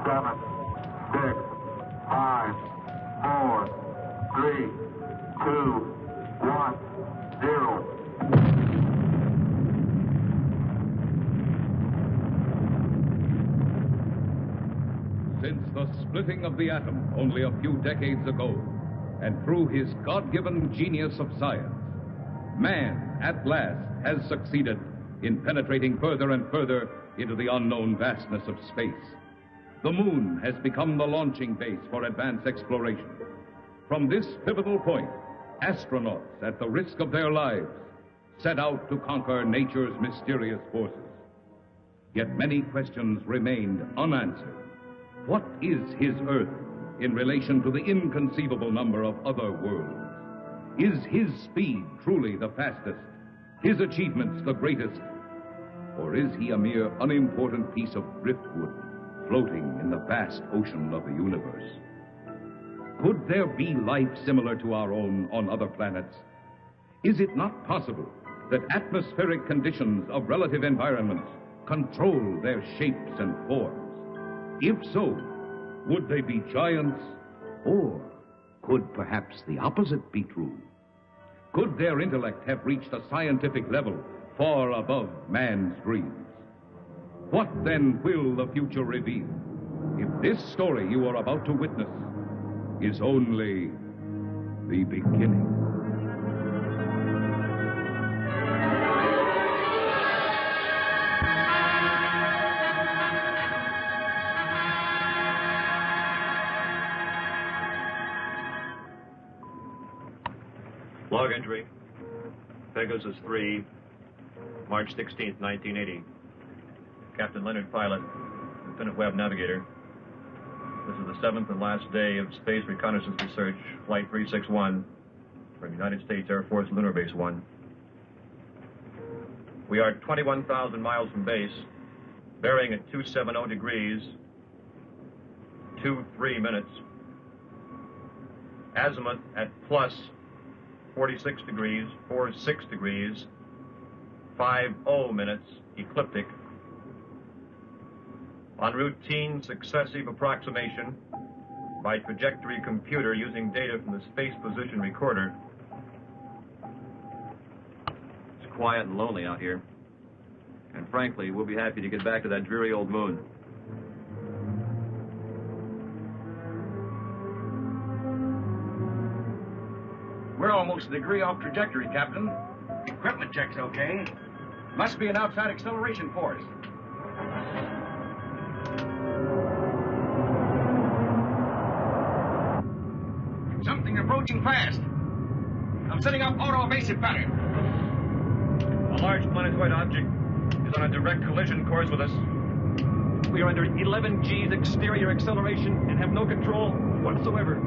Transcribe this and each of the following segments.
7, 6, 5, 4, 3, 2, 1, 0. Since the splitting of the atom only a few decades ago, and through his God-given genius of science, man, at last, has succeeded in penetrating further and further into the unknown vastness of space. The moon has become the launching base for advanced exploration. From this pivotal point, astronauts, at the risk of their lives, set out to conquer nature's mysterious forces. Yet many questions remained unanswered. What is his Earth in relation to the inconceivable number of other worlds? Is his speed truly the fastest, his achievements the greatest? Or is he a mere unimportant piece of driftwood floating in the vast ocean of the universe? Could there be life similar to our own on other planets? Is it not possible that atmospheric conditions of relative environments control their shapes and forms? If so, would they be giants? Or could perhaps the opposite be true? Could their intellect have reached a scientific level far above man's dreams? What then will the future reveal if this story you are about to witness is only the beginning? Log entry, Pegasus 3, March 16th, 1980. Captain Leonard, pilot, Lieutenant Webb, navigator. This is the 7th and last day of Space Reconnaissance Research, Flight 361, from United States Air Force Lunar Base 1. We are 21,000 miles from base, bearing at 270 degrees, 23 minutes. Azimuth at plus 46 degrees, 46 degrees, 50 minutes, ecliptic. On routine successive approximation by trajectory computer using data from the Space Position Recorder. It's quiet and lonely out here. And frankly, we'll be happy to get back to that dreary old moon. We're almost a degree off trajectory, Captain. Equipment check's okay. Must be an outside acceleration force. Something approaching fast. I'm setting up auto-evasive pattern. A large planetoid object is on a direct collision course with us. We are under 11 G's exterior acceleration and have no control whatsoever.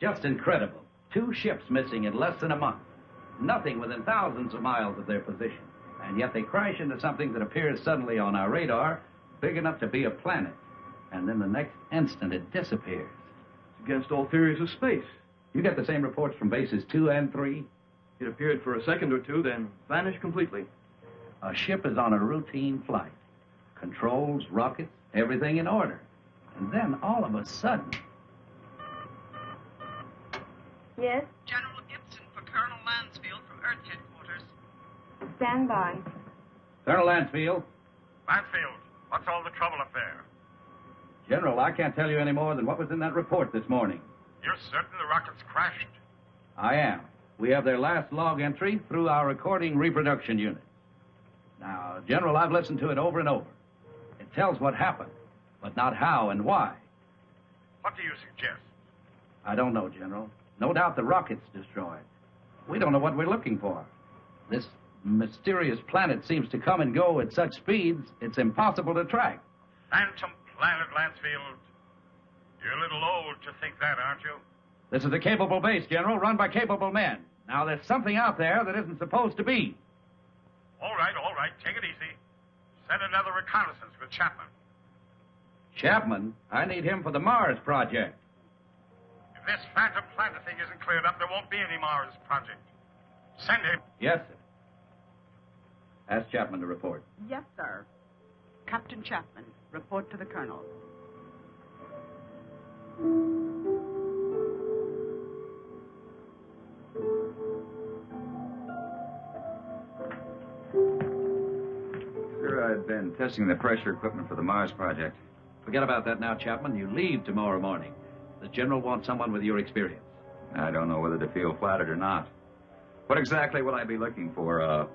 Just incredible. 2 ships missing in less than a month. Nothing within thousands of miles of their position. And yet they crash into something that appears suddenly on our radar, big enough to be a planet. And then the next instant it disappears. It's against all theories of space. You get the same reports from bases 2 and 3? It appeared for a second or two, then vanished completely. A ship is on a routine flight. Controls, rockets, everything in order. And then all of a sudden... Yes? General Gibson for Colonel Lansfield from Earth Headquarters. Stand by. Colonel Lansfield. Lansfield, what's all the trouble up there? General, I can't tell you any more than what was in that report this morning. You're certain the rocket's crashed? I am. We have their last log entry through our recording reproduction unit. Now, General, I've listened to it over and over. It tells what happened, but not how and why. What do you suggest? I don't know, General. No doubt the rocket's destroyed. We don't know what we're looking for. This mysterious planet seems to come and go at such speeds, it's impossible to track. Phantom planet, Lansfield. You're a little old to think that, aren't you? This is a capable base, General, run by capable men. Now, there's something out there that isn't supposed to be. All right. Take it easy. Send another reconnaissance with Chapman. Chapman? I need him for the Mars project. If this phantom planet thing isn't cleared up, there won't be any Mars project. Send him. Yes, sir. Ask Chapman to report. Yes, sir. Captain Chapman, report to the Colonel. Sir, I've been testing the pressure equipment for the Mars project. Forget about that now, Chapman. You leave tomorrow morning. The General wants someone with your experience. I don't know whether to feel flattered or not. What exactly will I be looking for? A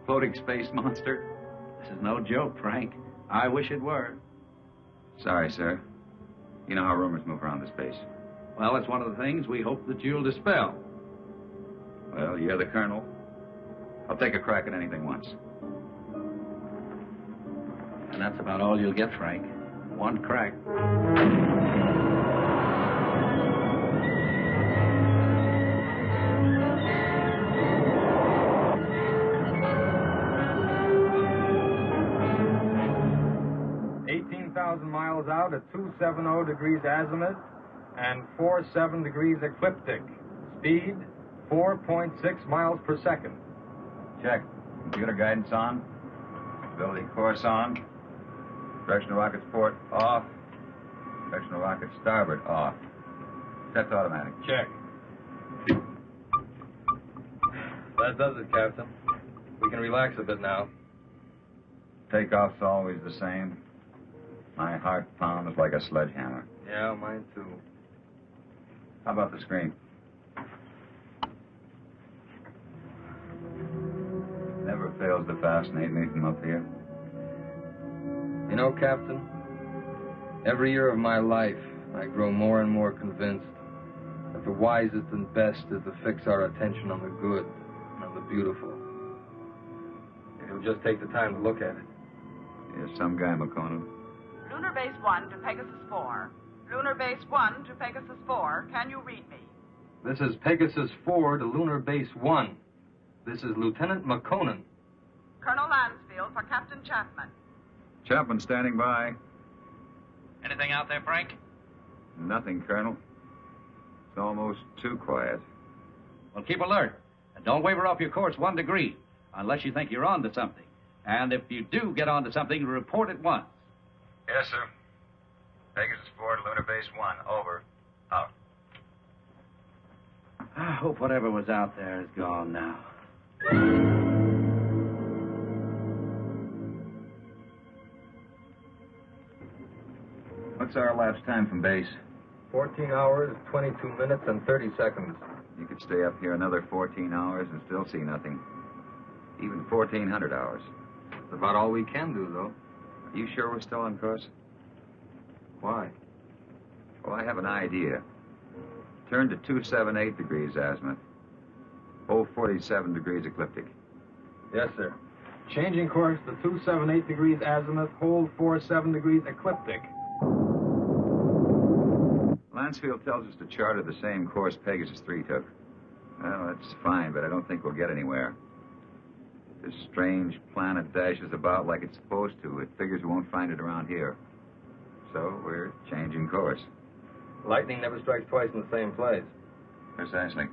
floating space monster? This is no joke, Frank. I wish it were. Sorry, sir. You know how rumors move around this base. Well, it's one of the things we hope that you'll dispel. Well, you're the colonel. I'll take a crack at anything once. And that's about all you'll get, Frank. One crack. Miles out at 270 degrees azimuth and 47 degrees ecliptic. Speed 4.6 miles per second. Check. Computer guidance on. Stability course on. Direction of rocket's port off. Direction of rocket starboard off. Set to automatic. Check. That does it, Captain. We can relax a bit now. Takeoff's always the same. My heart pounds like a sledgehammer. Yeah, mine too. How about the screen? Never fails to fascinate me from up here. You know, Captain, every year of my life, I grow more and more convinced that the wisest and best is to fix our attention on the good and on the beautiful. If you'll just take the time to look at it. You're some guy, Makonnen. Lunar Base 1 to Pegasus 4. Lunar Base 1 to Pegasus 4. Can you read me? This is Pegasus 4 to Lunar Base 1. This is Lieutenant Makonnen. Colonel Lansfield for Captain Chapman. Chapman standing by. Anything out there, Frank? Nothing, Colonel. It's almost too quiet. Well, keep alert. And don't waver off your course 1 degree, unless you think you're on to something. And if you do get on to something, report at once. Yes, sir. Pegasus 4 to Lunar Base 1. Over. Out. I hope whatever was out there is gone now. What's our elapsed time from base? 14 hours, 22 minutes, and 30 seconds. You could stay up here another 14 hours and still see nothing. Even 1,400 hours. That's about all we can do, though. Are you sure we're still on course? Why? Well, I have an idea. Turn to 278 degrees azimuth. Hold 47 degrees ecliptic. Yes, sir. Changing course to 278 degrees azimuth, hold 47 degrees ecliptic. Lansfield tells us to charter the same course Pegasus 3 took. Well, that's fine, but I don't think we'll get anywhere. This strange planet dashes about like it's supposed to. It figures we won't find it around here. So we're changing course. Lightning never strikes twice in the same place. Precisely.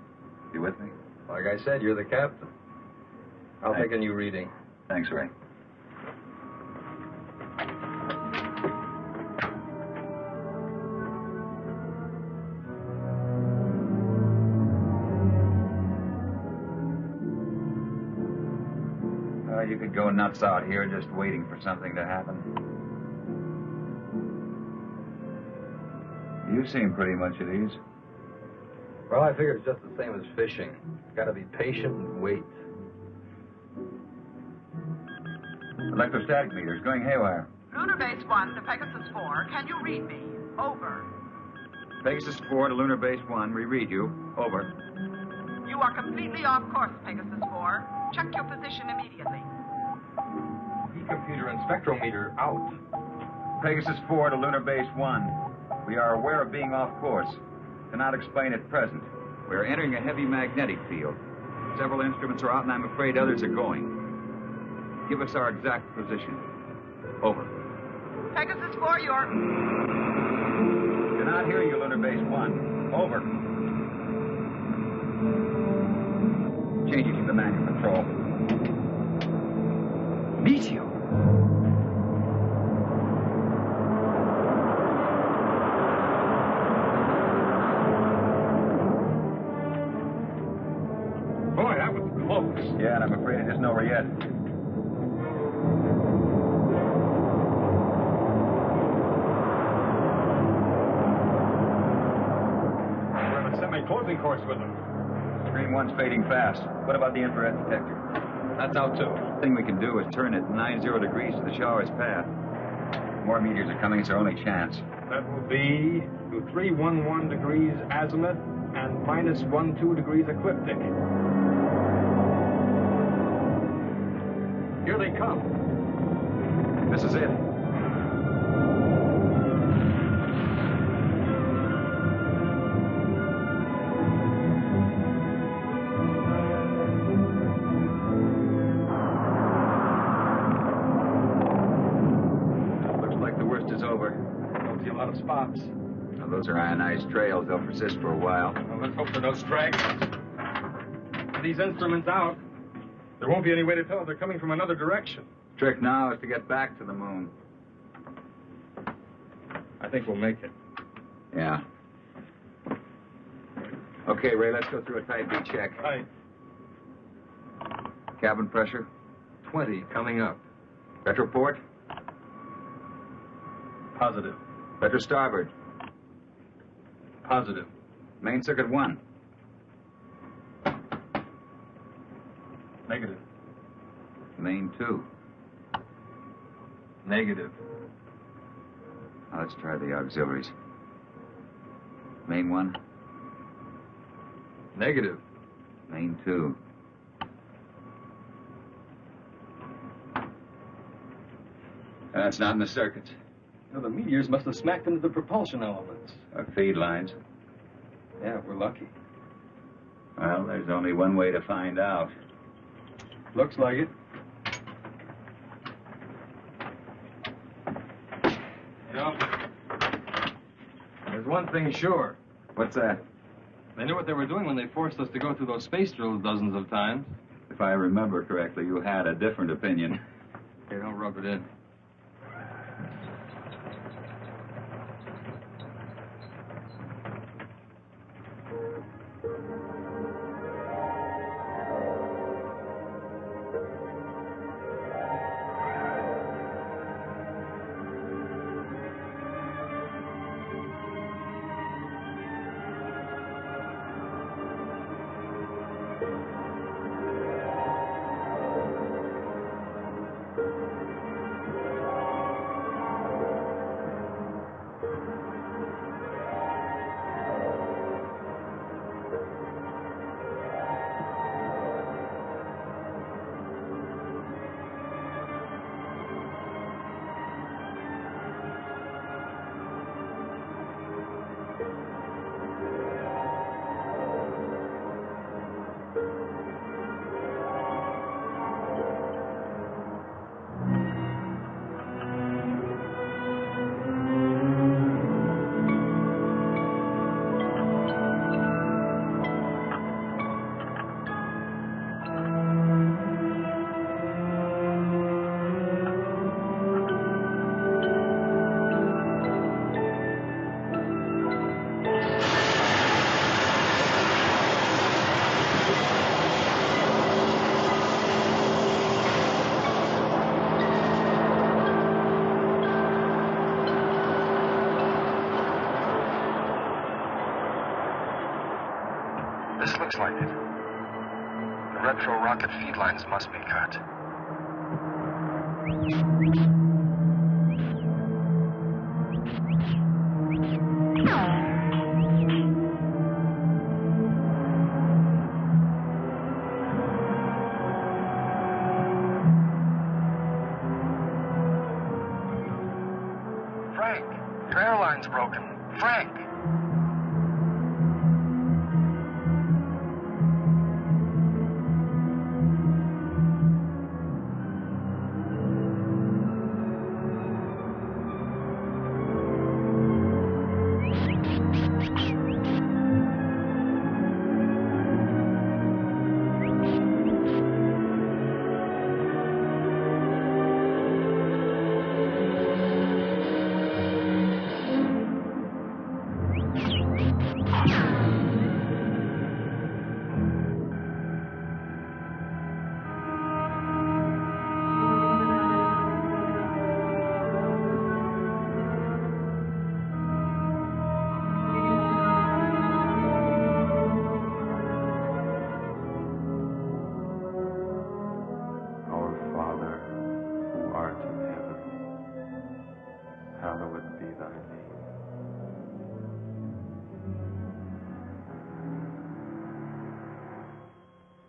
You with me? Like I said, you're the captain. I'll take a new reading. Thanks, Ray. You could go nuts out here just waiting for something to happen. You seem pretty much at ease. Well, I figure it's just the same as fishing. Gotta be patient and wait. Electrostatic meters going haywire. Lunar Base 1 to Pegasus 4. Can you read me? Over. Pegasus 4 to Lunar Base 1. We read you. Over. You are completely off course, Pegasus 4. Check your position immediately. Computer and spectrometer out. Pegasus 4 to Lunar Base 1. We are aware of being off course. Cannot explain at present. We are entering a heavy magnetic field. Several instruments are out, and I'm afraid others are going. Give us our exact position. Over. Pegasus 4, you're... Cannot hear you, Lunar Base 1. Over. Changing to the manual control. Meteor. Boy, that was close. Yeah, and I'm afraid it isn't over yet. We're on a semi-closing course with them. Screen 1's fading fast. What about the infrared detector? That's out, too. The thing we can do is turn it 90 degrees to the shower's path. More meteors are coming. It's our only chance. That will be to 311 degrees azimuth and minus 12 degrees ecliptic. Here they come. This is it. Of spots. Now, those are ionized trails. They'll persist for a while. Well, let's hope for no stragglers. With these instruments out, there won't be any way to tell if they're coming from another direction. The trick now is to get back to the moon. I think we'll make it. Yeah. Okay, Ray, let's go through a tight beat check. Right. Cabin pressure? 20 coming up. Retroport? Positive. Retro starboard. Positive. Main circuit 1. Negative. Main 2. Negative. Now let's try the auxiliaries. Main 1. Negative. Main 2. That's not in the circuits. No, the meteors must have smacked into the propulsion elements. Or feed lines. Yeah, we're lucky. Well, there's only one way to find out. Looks like it. You know, there's one thing sure. What's that? They knew what they were doing when they forced us to go through those space drills dozens of times. If I remember correctly, you had a different opinion. Hey, don't rub it in. This looks like it. The retro rocket feed lines must be cut. Frank, your airline's broken. Frank!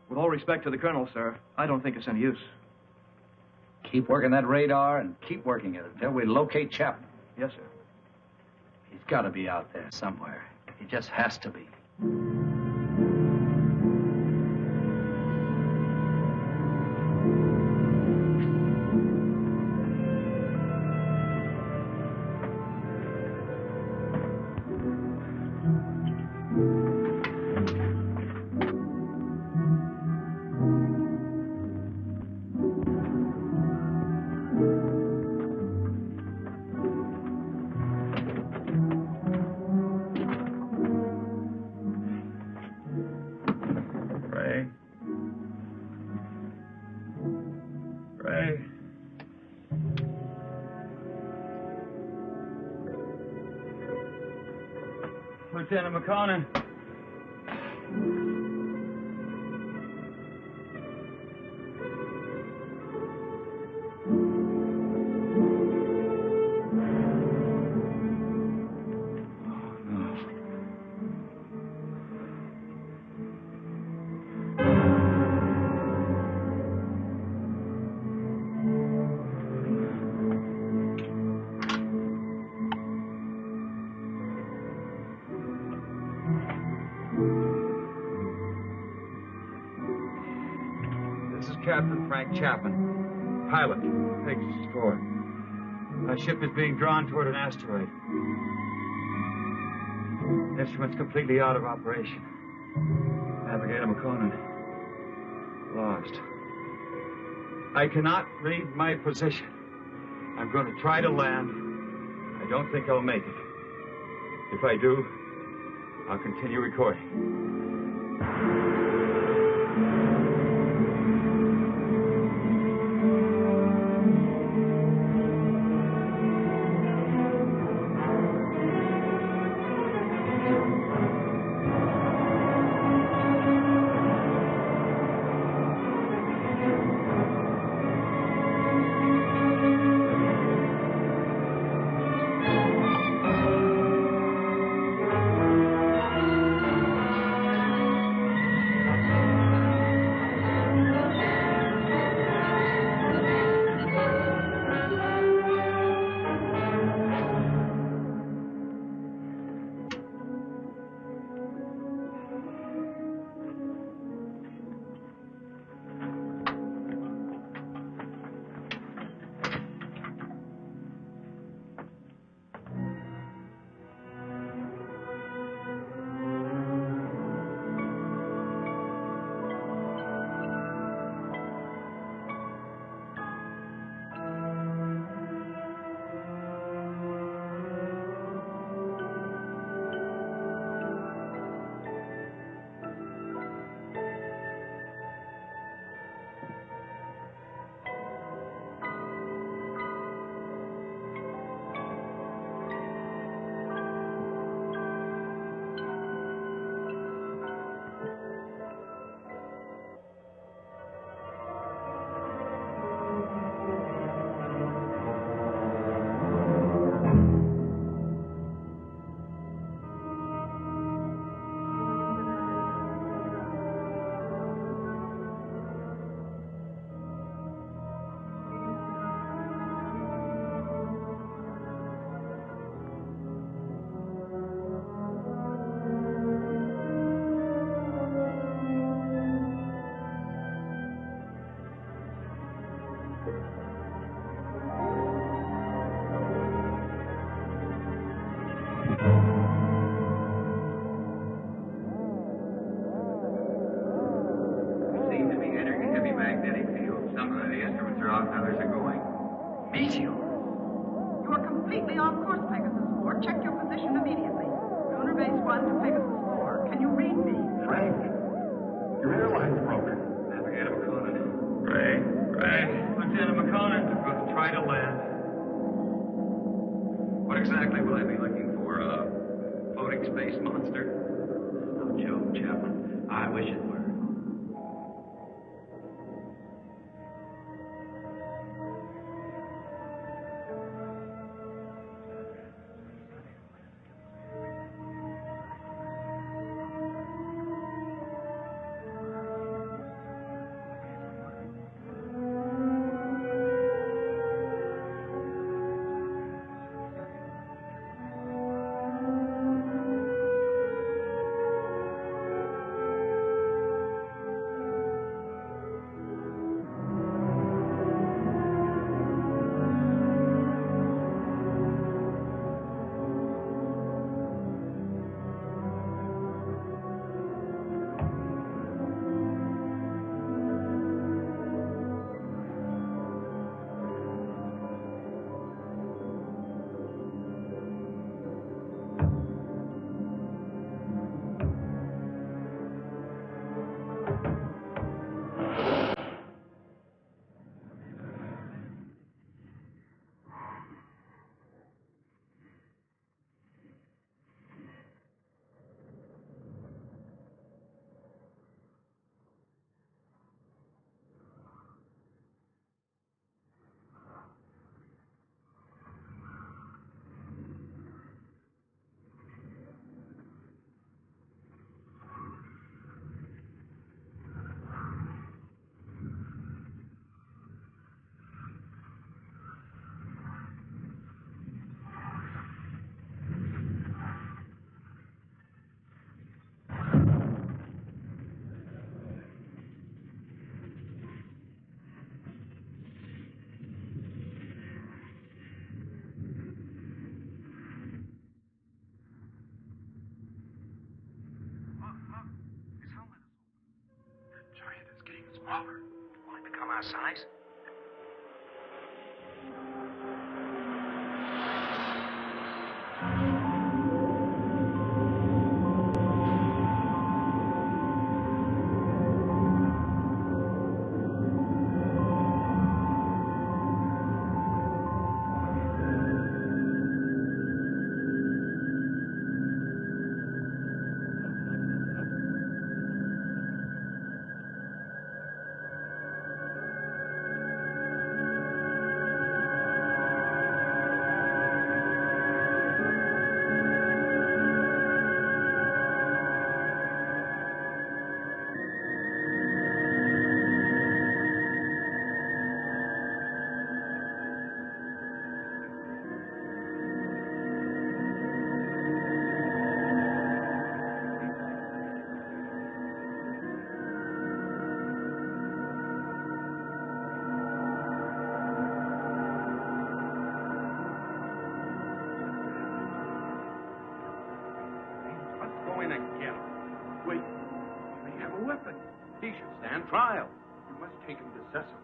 With all respect to the colonel, sir, I don't think it's any use. Keep working that radar and keep working it until we locate Chapman. Yes, sir. He's got to be out there somewhere. He just has to be. Lieutenant Makonnen. Captain Frank Chapman, pilot, Pegasus 4. Our ship is being drawn toward an asteroid. Instruments completely out of operation. Navigator Makonnen, lost. I cannot read my position. I'm going to try to land. I don't think I'll make it. If I do, I'll continue recording. check your position immediately. Lunar Base 1 to Pegasus 4. Can you read me? Frank, your airline's broken. Navigator Makonnen. Ray. Lieutenant Makonnen, we're going to try to land. What exactly will I be looking for? A floating space monster? No joke, Chapman. I wish it were. Smaller. Want to become our size? He should stand trial. You must take him to Cecil.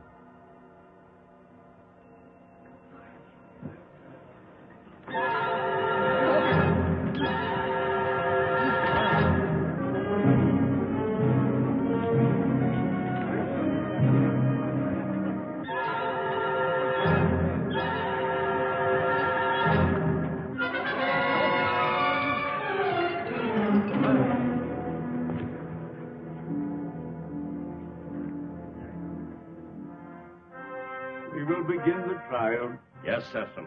We will begin the trial. Yes, Cecil.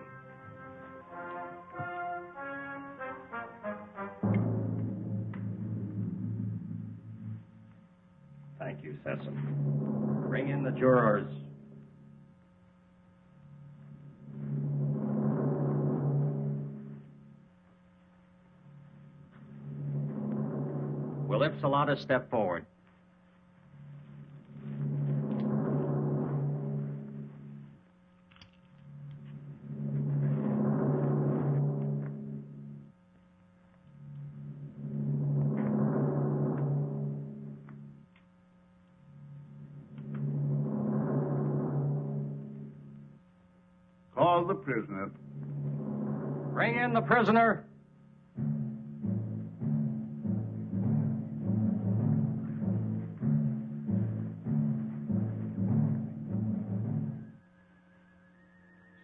Thank you, Cecil. Bring in the jurors. Will Ipsilata step forward? Call the prisoner. Bring in the prisoner.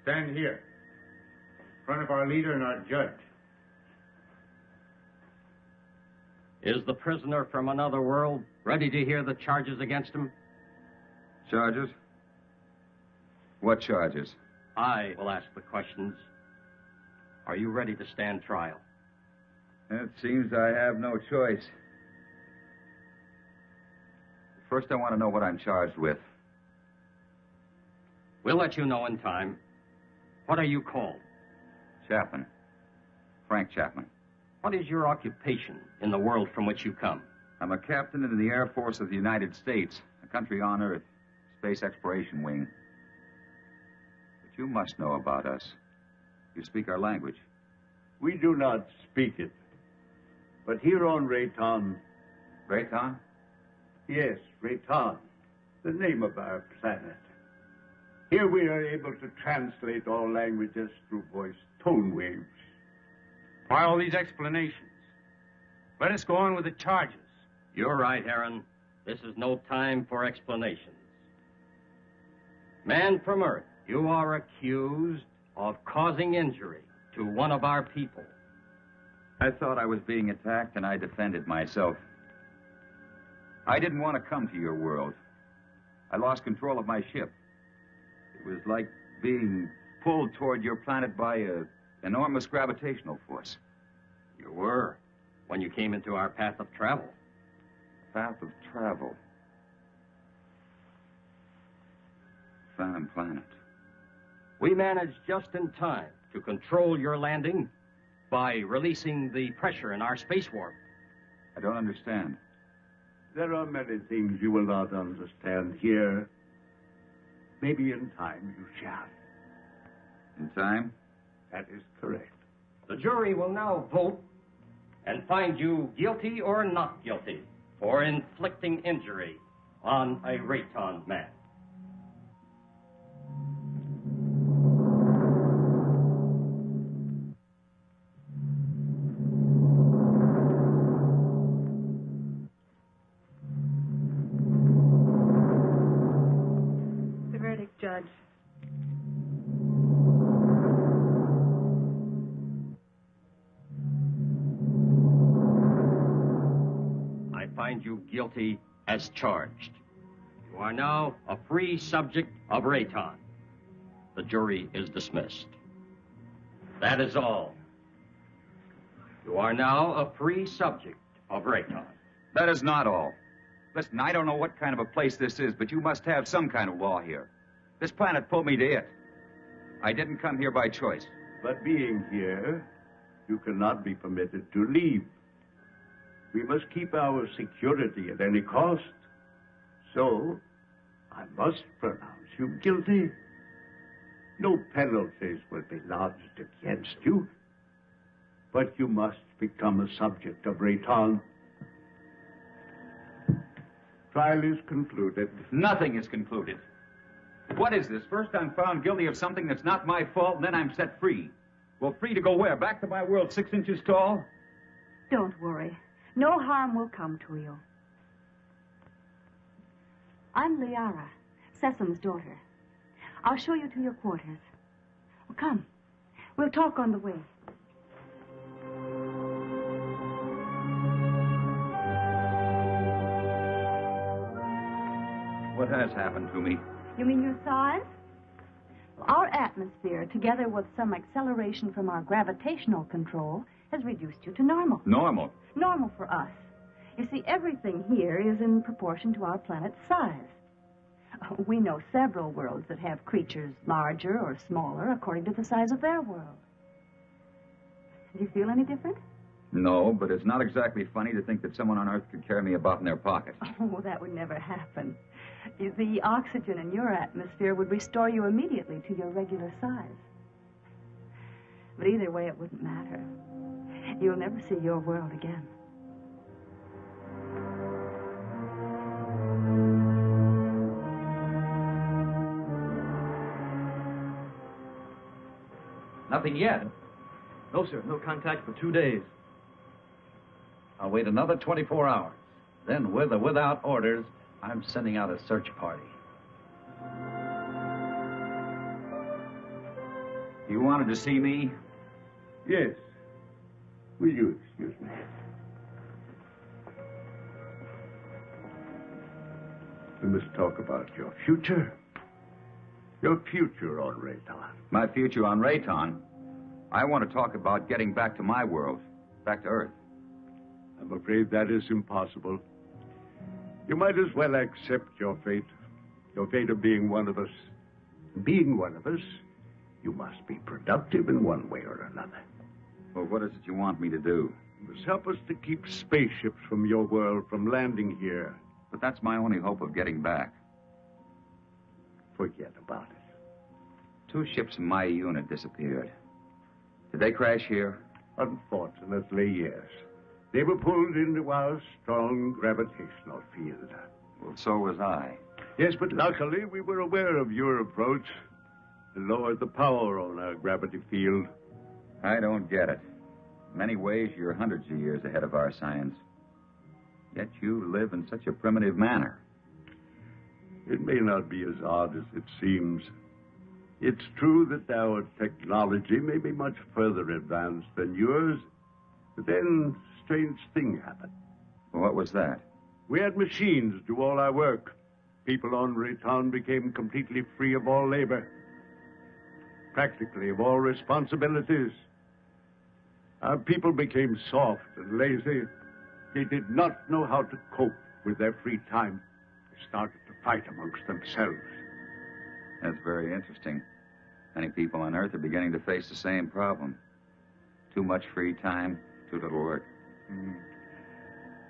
Stand here, in front of our leader and our judge. Is the prisoner from another world ready to hear the charges against him? Charges? What charges? I will ask the questions. Are you ready to stand trial? It seems I have no choice. First, I want to know what I'm charged with. We'll let you know in time. What are you called? Chapman. Frank Chapman. What is your occupation in the world from which you come? I'm a captain in the Air Force of the United States, a country on Earth, Space Exploration Wing. But you must know about us. You speak our language. We do not speak it. But here on Rayton... Rayton? Yes, Rayton, the name of our planet. Here we are able to translate all languages through voice tone waves. Why all these explanations? Let us go on with the charges. You're right, Aaron. This is no time for explanations. Man from Earth, you are accused of causing injury to one of our people. I thought I was being attacked, and I defended myself. I didn't want to come to your world. I lost control of my ship. It was like being pulled toward your planet by an enormous gravitational force. You were, when you came into our path of travel. Path of travel? Phantom planet. We managed just in time to control your landing by releasing the pressure in our space warp. I don't understand. There are many things you will not understand here. Maybe in time you shall. In time? That is correct. The jury will now vote and find you guilty or not guilty for inflicting injury on a Rayton man. The verdict, Judge. Find you guilty as charged. You are now a free subject of Rayton. The jury is dismissed. That is all. You are now a free subject of Rayton. That is not all. Listen, I don't know what kind of a place this is, but you must have some kind of law here. This planet pulled me to it. I didn't come here by choice. But being here, you cannot be permitted to leave. We must keep our security at any cost. So, I must pronounce you guilty. No penalties will be lodged against you. But you must become a subject of Rayton. Trial is concluded. Nothing is concluded. What is this? First I'm found guilty of something that's not my fault, and then I'm set free. Well, free to go where? Back to my world 6 inches tall? Don't worry. No harm will come to you. I'm Liara, Sesam's daughter. I'll show you to your quarters. Well, come. We'll talk on the way. What has happened to me? You mean your size? Well, our atmosphere, together with some acceleration from our gravitational control, has reduced you to normal. Normal? Normal for us. You see, everything here is in proportion to our planet's size. We know several worlds that have creatures larger or smaller according to the size of their world. Do you feel any different? No, but it's not exactly funny to think that someone on Earth could carry me about in their pocket. Oh, that would never happen. The oxygen in your atmosphere would restore you immediately to your regular size. But either way, it wouldn't matter. You'll never see your world again. Nothing yet. No, sir. No contact for 2 days. I'll wait another 24 hours. Then, with or without orders, I'm sending out a search party. You wanted to see me? Yes. Will you excuse me? We must talk about your future. Your future on Rayton. My future on Rayton? I want to talk about getting back to my world, back to Earth. I'm afraid that is impossible. You might as well accept your fate of being one of us. Being one of us, you must be productive in one way or another. Well, what is it you want me to do? You must help us to keep spaceships from your world from landing here. But that's my only hope of getting back. Forget about it. 2 ships in my unit disappeared. Did they crash here? Unfortunately, yes. They were pulled into our strong gravitational field. Well, so was I. Yes, but luckily we were aware of your approach and lowered the power on our gravity field. I don't get it. In many ways, you're hundreds of years ahead of our science. Yet you live in such a primitive manner. It may not be as odd as it seems. It's true that our technology may be much further advanced than yours, but then a strange thing happened. Well, what was that? We had machines do all our work. People on Rayton became completely free of all labor, practically of all responsibilities. Our people became soft and lazy. They did not know how to cope with their free time. They started to fight amongst themselves. That's very interesting. Many people on Earth are beginning to face the same problem. Too much free time, too little work.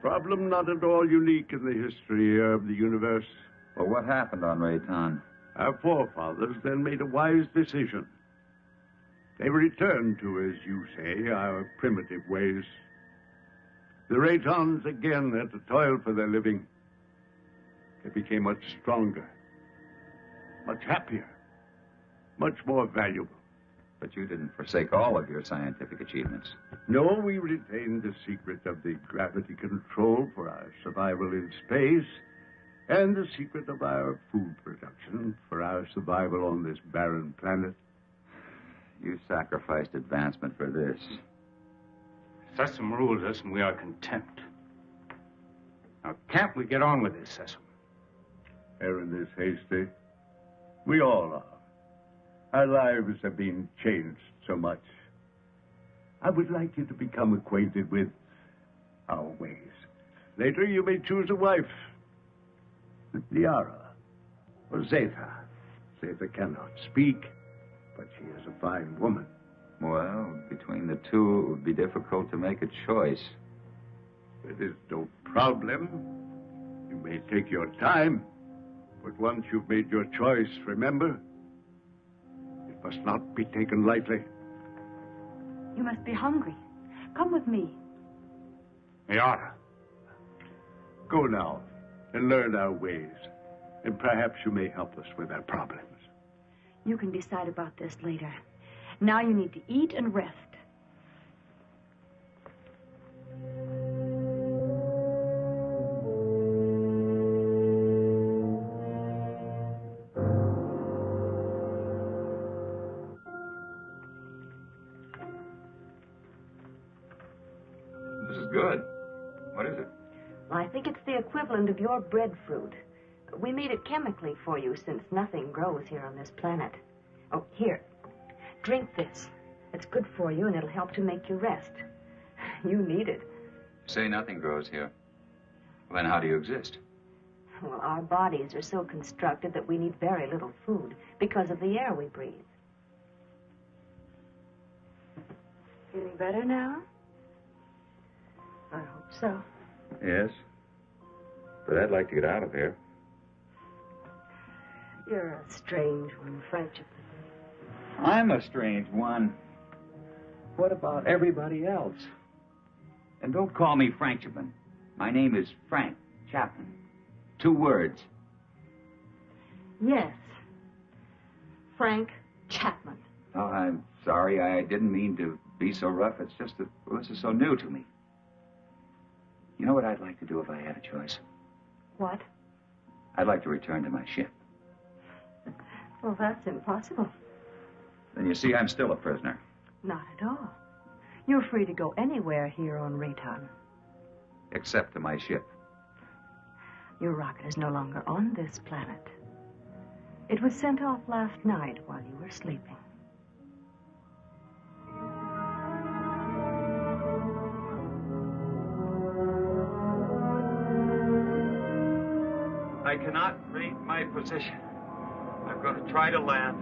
Problem not at all unique in the history of the universe. Well, what happened on Rayton? Our forefathers then made a wise decision. They returned to, as you say, our primitive ways. The Raytons again had to toil for their living. They became much stronger, much happier, much more valuable. But you didn't forsake all of your scientific achievements. No, we retained the secret of the gravity control for our survival in space, and the secret of our food production for our survival on this barren planet. You sacrificed advancement for this. Sesame rules us, and we are content. Now, can't we get on with this, Sesame? Errand is hasty. We all are. Our lives have been changed so much. I would like you to become acquainted with our ways. Later, you may choose a wife. Liara or Zeta. Zeta cannot speak, but she is a fine woman. Well, between the two, it would be difficult to make a choice. It is no problem. You may take your time, but once you've made your choice, remember, it must not be taken lightly. You must be hungry. Come with me. Liara, go now and learn our ways, and perhaps you may help us with our problems. You can decide about this later. Now you need to eat and rest. This is good. What is it? I think it's the equivalent of your breadfruit. We made it chemically for you since nothing grows here on this planet. Oh, here. Drink this. It's good for you, and it'll help to make you rest. You need it. Say nothing grows here. Well, then how do you exist? Well, our bodies are so constructed that we need very little food because of the air we breathe. Feeling better now? I hope so. Yes. But I'd like to get out of here. You're a strange one, Frank Chapman. I'm a strange one. What about everybody else? And don't call me Frank Chapman. My name is Frank Chapman. 2 words. Yes. Frank Chapman. Oh, I'm sorry. I didn't mean to be so rough. It's just that, well, this is so new to me. You know what I'd like to do if I had a choice? What? I'd like to return to my ship. Well, that's impossible. Then you see, I'm still a prisoner. Not at all. You're free to go anywhere here on Rayton. Except to my ship. Your rocket is no longer on this planet. It was sent off last night while you were sleeping. I cannot read my position. I'm going to try to land.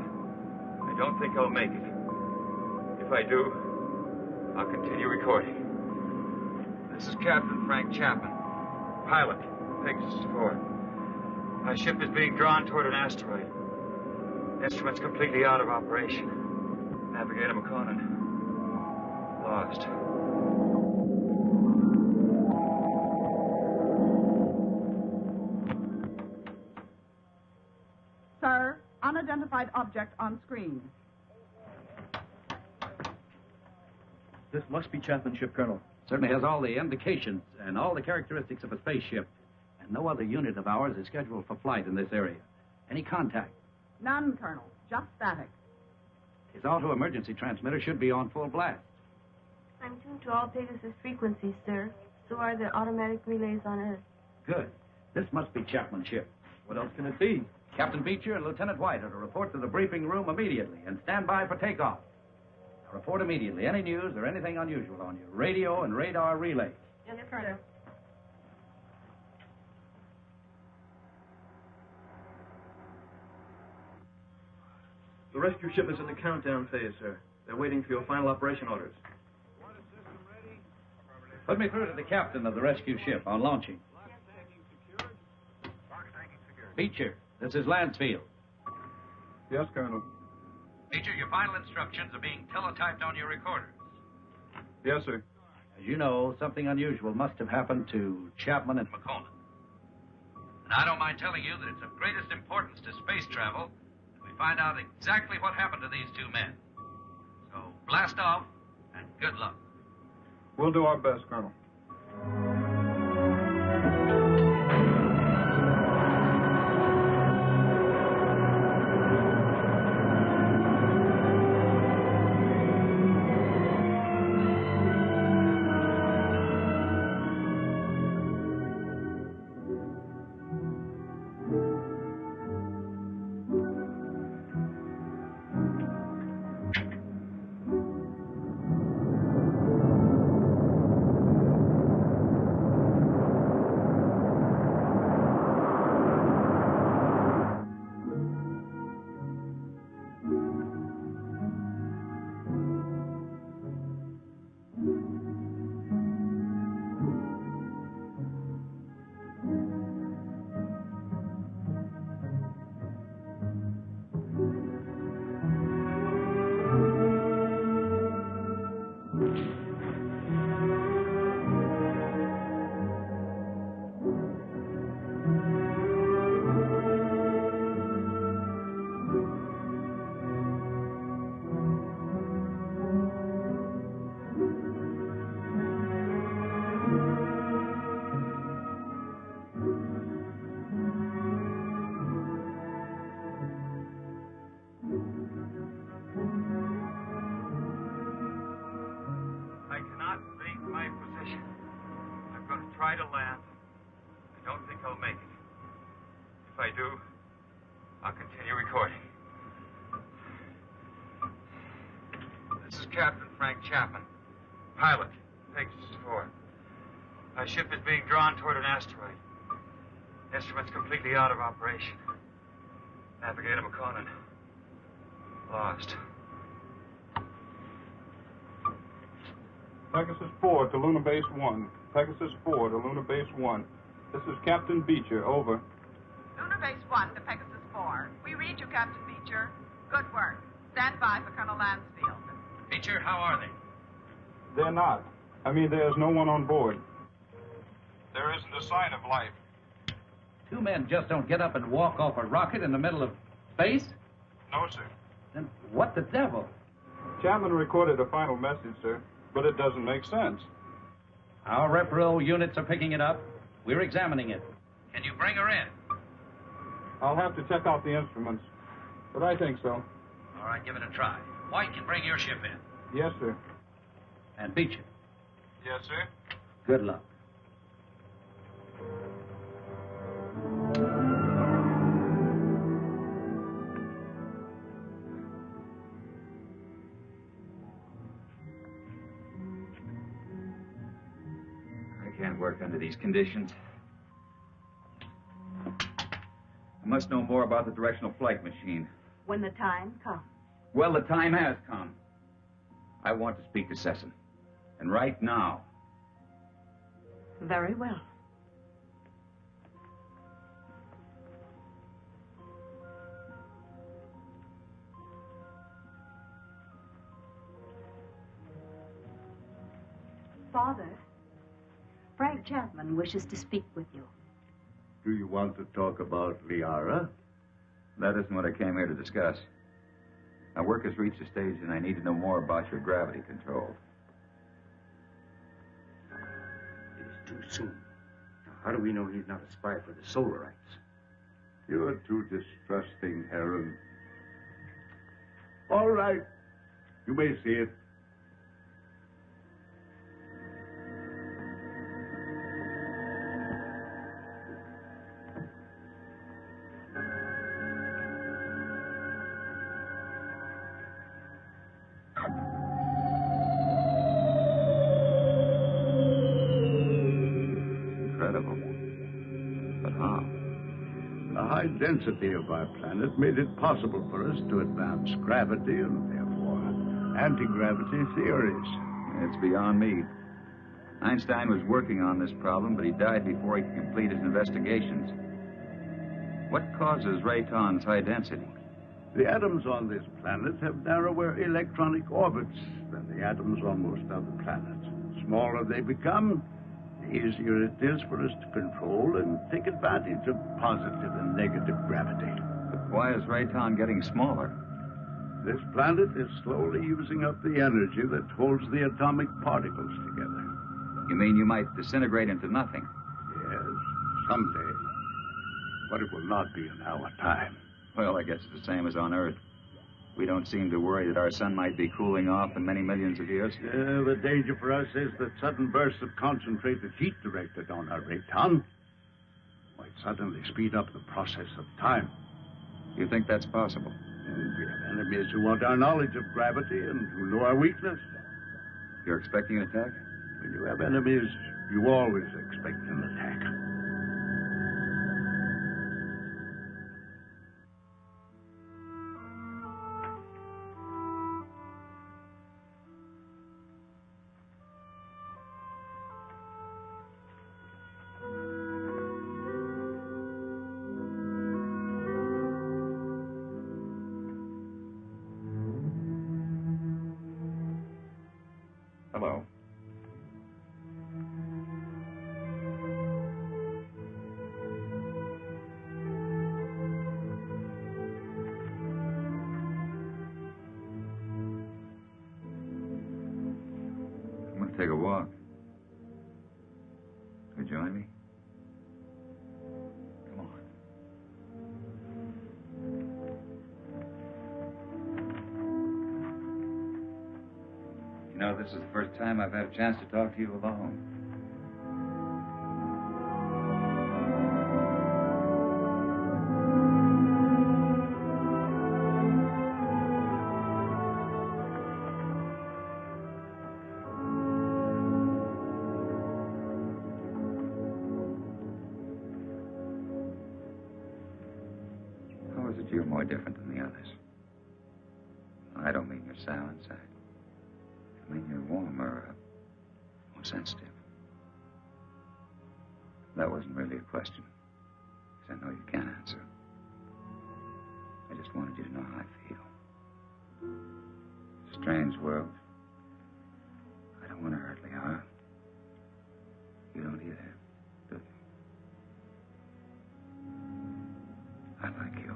I don't think I'll make it. If I do, I'll continue recording. This is Captain Frank Chapman, pilot, Pegasus 4. My ship is being drawn toward an asteroid. Instruments completely out of operation. Navigator Makonnen lost. Sir, unidentified object on screen. This must be Chapman's ship, Colonel. Certainly has all the indications and all the characteristics of a spaceship. And no other unit of ours is scheduled for flight in this area. Any contact? None, Colonel. Just static. His auto-emergency transmitter should be on full blast. I'm tuned to all Pegasus frequencies, sir. So are the automatic relays on Earth. Good. This must be Chapman's ship. What else can it be? Captain Beecher and Lieutenant White are to report to the briefing room immediately and stand by for takeoff. Now report immediately any news or anything unusual on your radio and radar relays. Yes, Colonel. The rescue ship is in the countdown phase, sir. They're waiting for your final operation orders. Put me through to the captain of the rescue ship on launching. Beecher, this is Lansfield. Yes, Colonel. Beecher, your final instructions are being teletyped on your recorders. Yes, sir. As you know, something unusual must have happened to Chapman and Makonnen. And I don't mind telling you that it's of greatest importance to space travel that we find out exactly what happened to these two men. So blast off, and good luck. We'll do our best, Colonel. Try to land. I don't think I'll make it. If I do, I'll continue recording. This is Captain Frank Chapman, pilot, Pegasus 4. My ship is being drawn toward an asteroid. Instruments completely out of operation. Navigator Makonnen lost. Pegasus 4 to Lunar Base 1. Pegasus 4 to Lunar Base 1. This is Captain Beecher, over. Lunar Base 1 to Pegasus 4. We read you, Captain Beecher. Good work. Stand by for Colonel Lansfield. Beecher, how are they? They're not. I mean, there's no one on board. There isn't a sign of life. Two men just don't get up and walk off a rocket in the middle of space? No, sir. Then what the devil? Chapman recorded a final message, sir, but it doesn't make sense. Our repro units are picking it up. We're examining it. Can you bring her in? I'll have to check out the instruments, but I think so. All right, give it a try. White can bring your ship in. Yes, sir. And Beecher. Yes, sir. Good luck. I can't work under these conditions. I must know more about the directional flight machine. When the time comes. Well, the time has come. I want to speak to Sesson. And right now. Very well. Father, Frank Chapman wishes to speak with you. Do you want to talk about Liara? That isn't what I came here to discuss. My work has reached a stage and I need to know more about your gravity control. It is too soon. Now, how do we know he's not a spy for the Solarites? You're too distrusting, Heron. All right. You may see it. The density of our planet made it possible for us to advance gravity and therefore anti-gravity theories. It's beyond me. Einstein was working on this problem, but he died before he could complete his investigations. What causes Rayton's high density? The atoms on this planet have narrower electronic orbits than the atoms on most other planets. The smaller they become, the easier it is for us to control and take advantage of positive and negative gravity. But why is Rayton getting smaller? This planet is slowly using up the energy that holds the atomic particles together. You mean you might disintegrate into nothing? Yes, someday. But it will not be in our time. Well, I guess it's the same as on Earth. We don't seem to worry that our sun might be cooling off in many millions of years. The danger for us is that sudden bursts of concentrated heat directed on our Rayton might suddenly speed up the process of time. You think that's possible? And we have enemies who want our knowledge of gravity and who know our weakness. You're expecting an attack? When you have enemies, you always expect an attack. Hello. I'm going to take a walk. Could you join me? Come on. You know, this is the first time I've had a chance to talk to you alone. How is it you're more different than the others? I don't mean you're sour inside. I mean, you're warmer, more sensitive. That wasn't really a question, because I know you can't answer. I just wanted you to know how I feel. Strange world. I don't want to hurt Liara. You don't either, do you? I like you.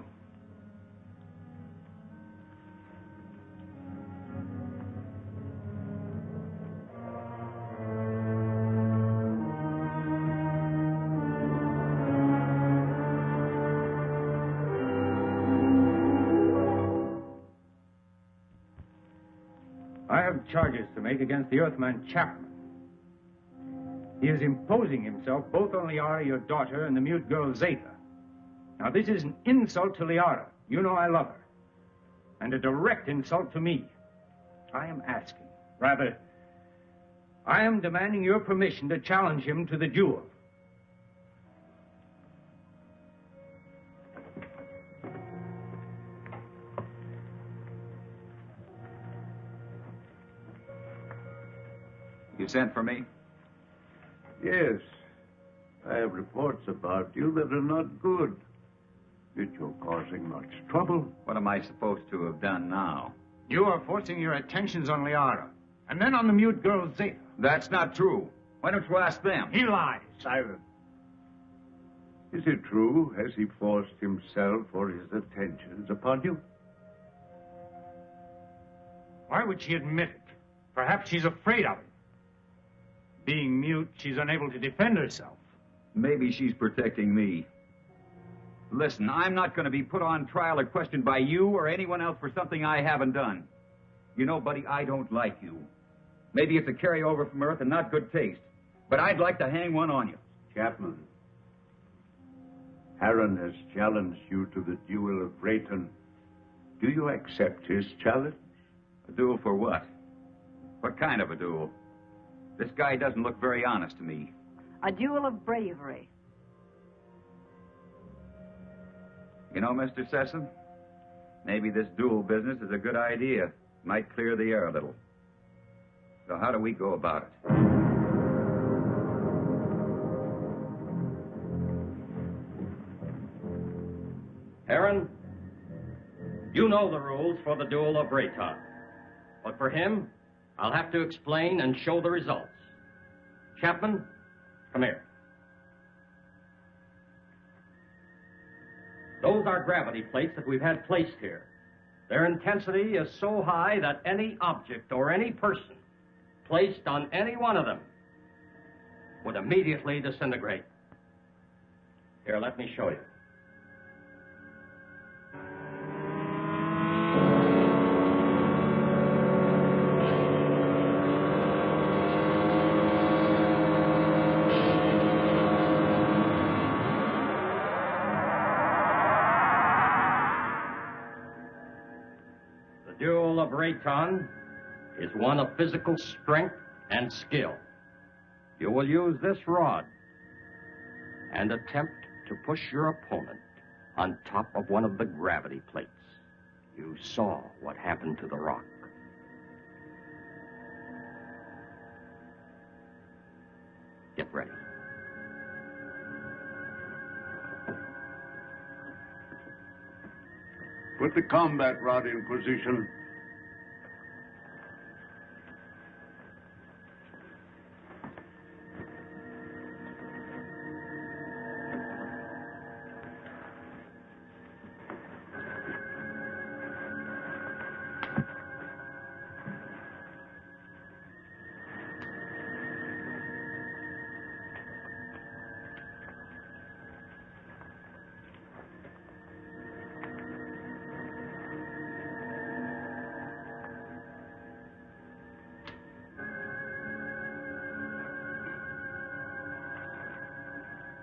charges to make against the Earthman Chapman. He is imposing himself both on Liara, your daughter, and the mute girl Zeta. Now, this is an insult to Liara. You know I love her. And a direct insult to me. I am asking, rather, I am demanding your permission to challenge him to the duel. You sent for me? Yes. I have reports about you that are not good. That you're causing much trouble. What am I supposed to have done now? You are forcing your attentions on Liara, and then on the mute girl Zeta. That's not true. Why don't you ask them? He lies. Silence. Is it true? Has he forced himself or his attentions upon you? Why would she admit it? Perhaps she's afraid of him. Being mute, she's unable to defend herself. Maybe she's protecting me. Listen, I'm not going to be put on trial or questioned by you or anyone else for something I haven't done. You know, buddy, I don't like you. Maybe it's a carryover from Earth and not good taste, but I'd like to hang one on you. Chapman, Harron has challenged you to the duel of Rayton. Do you accept his challenge? A duel for what? What kind of a duel? This guy doesn't look very honest to me. A duel of bravery. You know, Mr. Sesson, maybe this duel business is a good idea. Might clear the air a little. So how do we go about it? Harron, you know the rules for the duel of Rayton. But for him, I'll have to explain and show the results. Chapman, come here. Those are gravity plates that we've had placed here. Their intensity is so high that any object or any person placed on any one of them would immediately disintegrate. Here, let me show you. Of Rayton is one of physical strength and skill. You will use this rod and attempt to push your opponent on top of one of the gravity plates. You saw what happened to the rock. Get ready. Put the combat rod in position.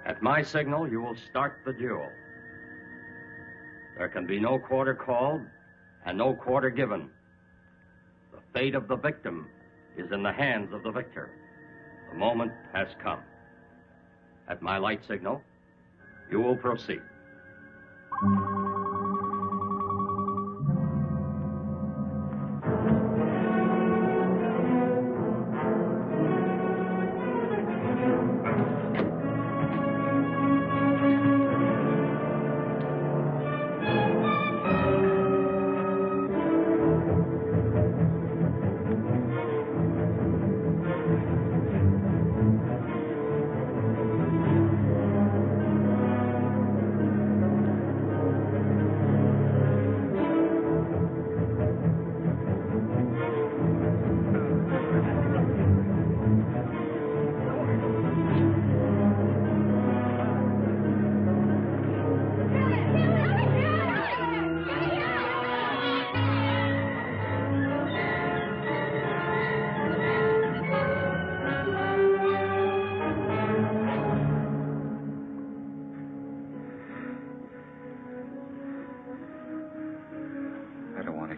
At my signal, you will start the duel. There can be no quarter called and no quarter given. The fate of the victim is in the hands of the victor. The moment has come. At my light signal, you will proceed.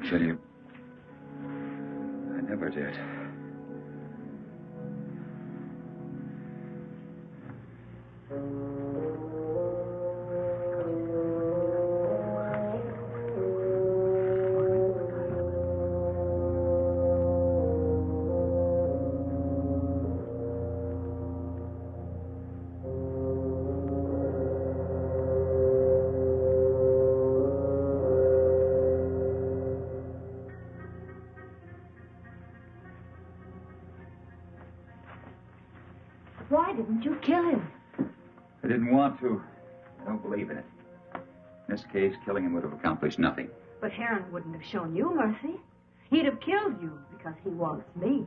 kill you. I never did. Why didn't you kill him? I didn't want to. I don't believe in it. In this case, killing him would have accomplished nothing. But Heron wouldn't have shown you mercy. He'd have killed you because he wants me.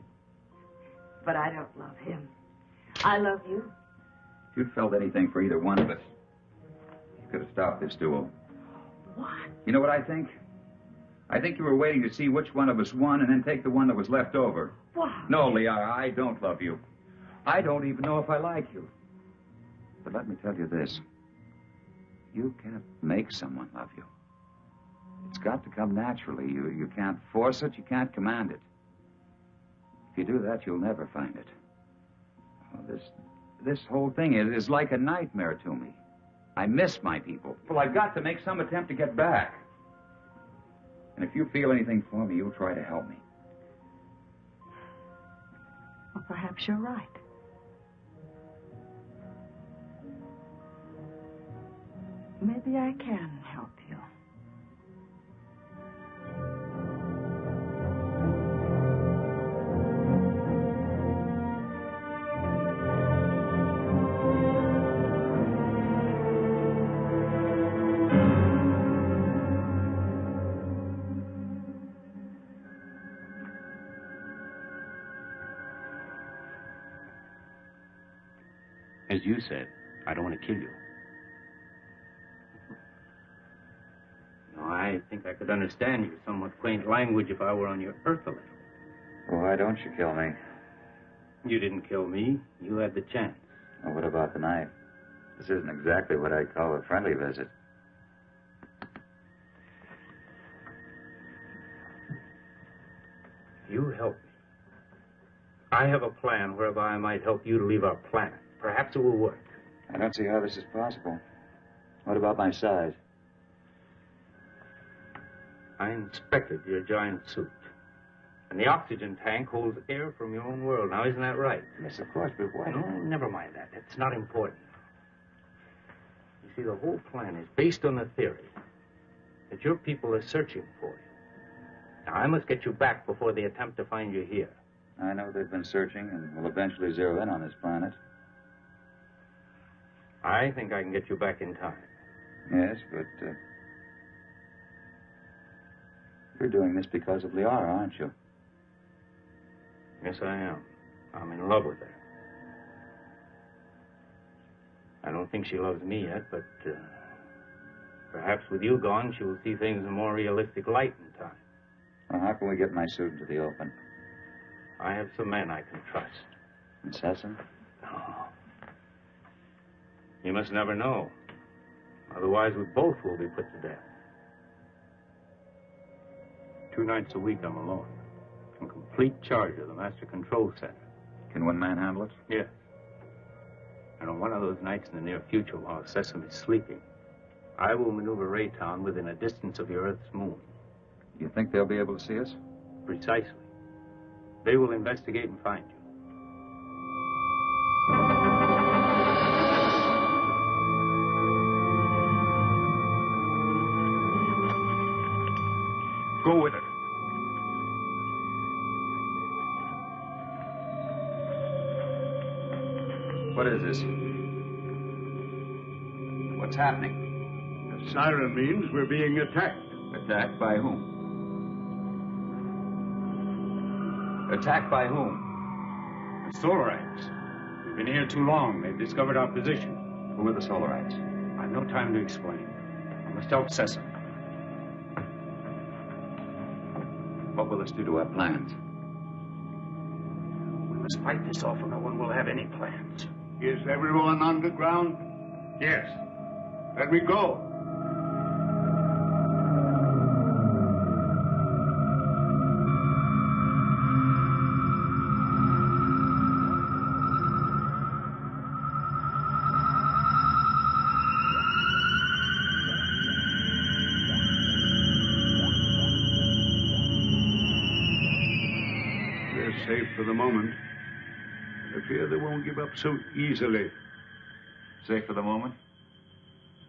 But I don't love him. I love you. If you'd felt anything for either one of us, you could have stopped this duel. What? You know what I think? I think you were waiting to see which one of us won and then take the one that was left over. What? No, Liara, I don't love you. I don't even know if I like you. But let me tell you this. You can't make someone love you. It's got to come naturally. You can't force it. You can't command it. If you do that, you'll never find it. Oh, this whole thing is like a nightmare to me. I miss my people. Well, I've got to make some attempt to get back. And if you feel anything for me, you'll try to help me. Well, perhaps you're right. Maybe I can help you. As you said, I don't want to kill you. No, I think I could understand your somewhat quaint language if I were on your Earth a little. Well, why don't you kill me? You didn't kill me. You had the chance. Well, what about the knife? This isn't exactly what I'd call a friendly visit. You help me. I have a plan whereby I might help you to leave our planet. Perhaps it will work. I don't see how this is possible. What about my size? I inspected your giant suit. And the oxygen tank holds air from your own world. Now, isn't that right? Yes, of course, but why? No, never mind that. It's not important. You see, the whole plan is based on the theory that your people are searching for you. Now, I must get you back before they attempt to find you here. I know they've been searching and will eventually zero in on this planet. I think I can get you back in time. Yes, but you're doing this because of Liara, aren't you? Yes, I am. I'm in love with her. I don't think she loves me yet, but perhaps with you gone, she will see things in a more realistic light in time. Well, how can we get my suit into the open? I have some men I can trust. Incessant? No. You must never know. Otherwise, we both will be put to death. 2 nights a week, I'm alone. In complete charge of the master control center. Can one man handle it? Yes. And on one of those nights in the near future, while Sesame's sleeping, I will maneuver Raytown within a distance of your Earth's moon. You think they'll be able to see us? Precisely. They will investigate and find you. Go with her. What is this? What's happening? The siren means we're being attacked. Attacked by whom? Attacked by whom? The Solarites. We've been here too long. They've discovered our position. Who are the Solarites? I've no time to explain. I must help Sesame. What will this do to our plans? We must fight this off or no one will have any plans. Is everyone underground? Yes. Let me go. the moment. I fear they won't give up so easily. Safe for the moment?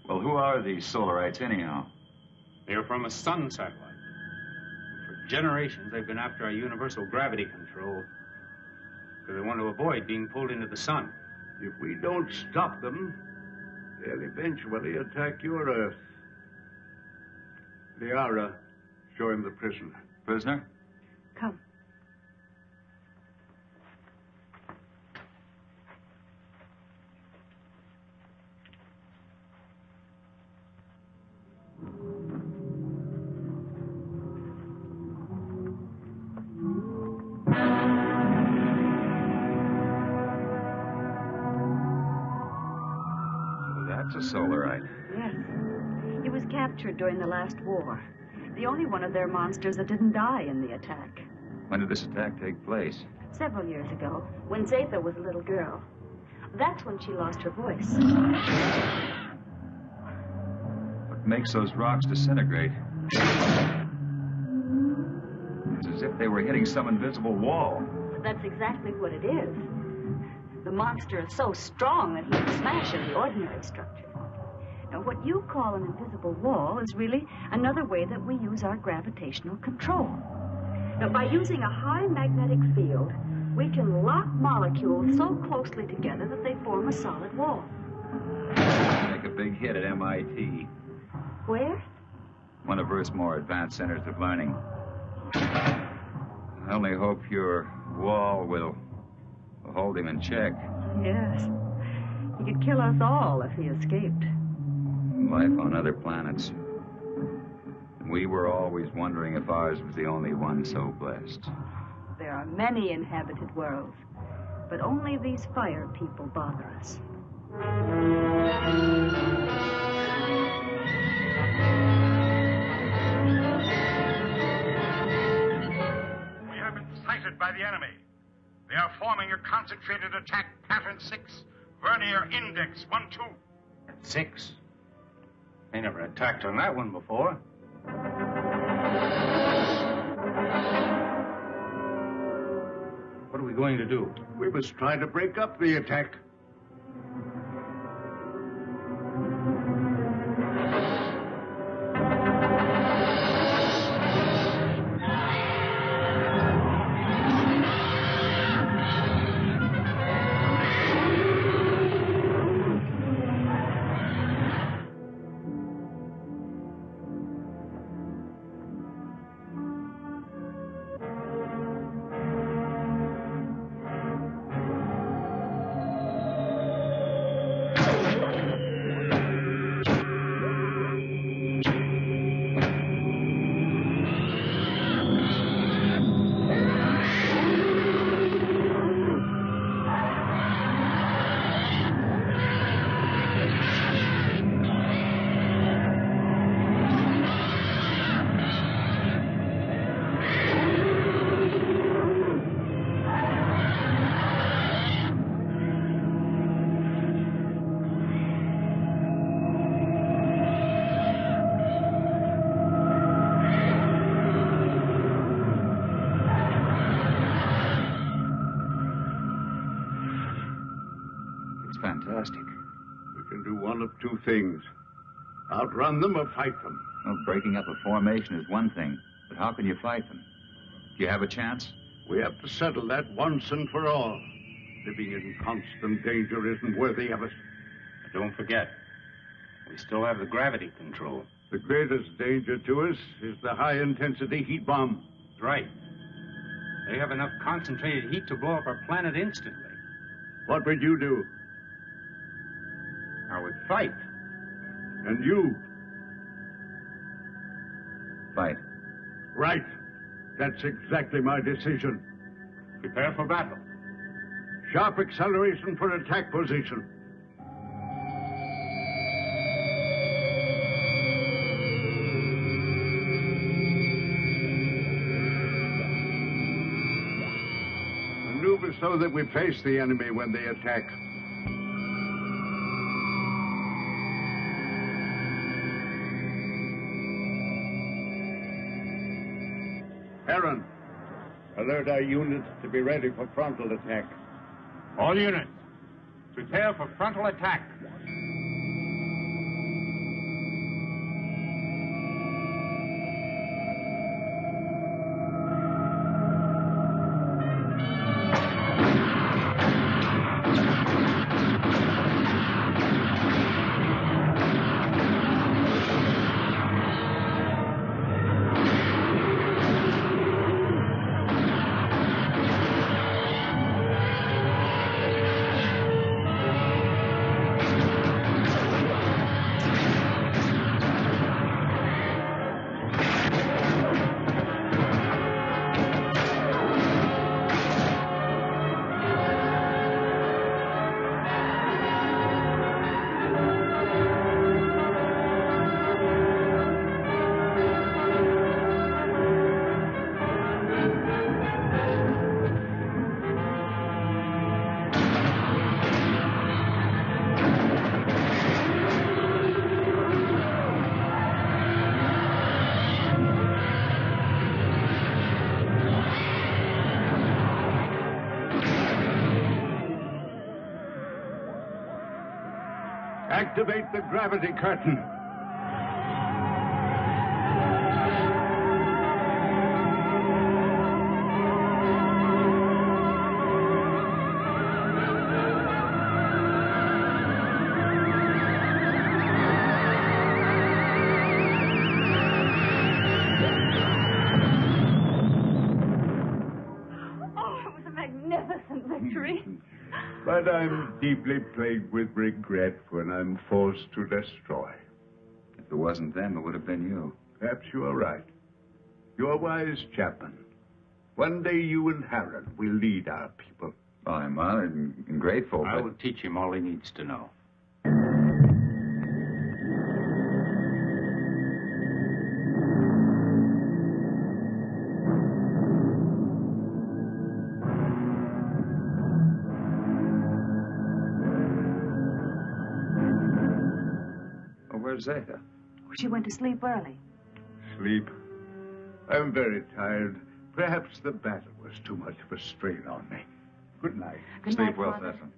Well, who are these Solarites, anyhow? They're from a sun satellite. For generations, they've been after our universal gravity control because they want to avoid being pulled into the sun. If we don't stop them, they'll eventually attack your Earth. Liara, show him the prisoner. Prisoner? Come. That's a Solarite. Yes. He was captured during the last war. The only one of their monsters that didn't die in the attack. When did this attack take place? Several years ago, when Zatha was a little girl. That's when she lost her voice. What makes those rocks disintegrate? It's as if they were hitting some invisible wall. That's exactly what it is. The monster is so strong that he can smash any ordinary structure. Now, what you call an invisible wall is really another way that we use our gravitational control. Now, by using a high magnetic field, we can lock molecules so closely together that they form a solid wall. Make a big hit at MIT. Where? One of Earth's more advanced centers of learning. I only hope your wall will hold him in check. Yes. He could kill us all if he escaped. Life on other planets. We were always wondering if ours was the only one so blessed. There are many inhabited worlds, but only these fire people bother us. We have been sighted by the enemy. They are forming a concentrated attack, pattern 6, vernier index 1-2. 6? They never attacked on that one before. What are we going to do? We must try to break up the attack. Fantastic. We can do one of two things. Outrun them or fight them. Well, breaking up a formation is one thing, but how can you fight them? Do you have a chance? We have to settle that once and for all. Living in constant danger isn't worthy of us. But don't forget, we still have the gravity control. The greatest danger to us is the high-intensity heat bomb. That's right. They have enough concentrated heat to blow up our planet instantly. What would you do? I would fight. And you? Fight. Right. That's exactly my decision. Prepare for battle. Sharp acceleration for attack position. Maneuver so that we face the enemy when they attack. Aaron, Alert our units to be ready for frontal attack. All units, prepare for frontal attack. Activate the gravity curtain. Oh, it was a magnificent victory. But I'm deeply plagued with regret when I'm forced to destroy. If it wasn't them, it would have been you. Perhaps you are right. You're wise, Chapman. One day you and Harold will lead our people. Well, I'm honored and grateful, I but... will teach him all he needs to know. Where's Zeta? She went to sleep early. Sleep? I'm very tired. Perhaps the battle was too much of a strain on me. Good night. Good Sleep night, well, Father. Cecil.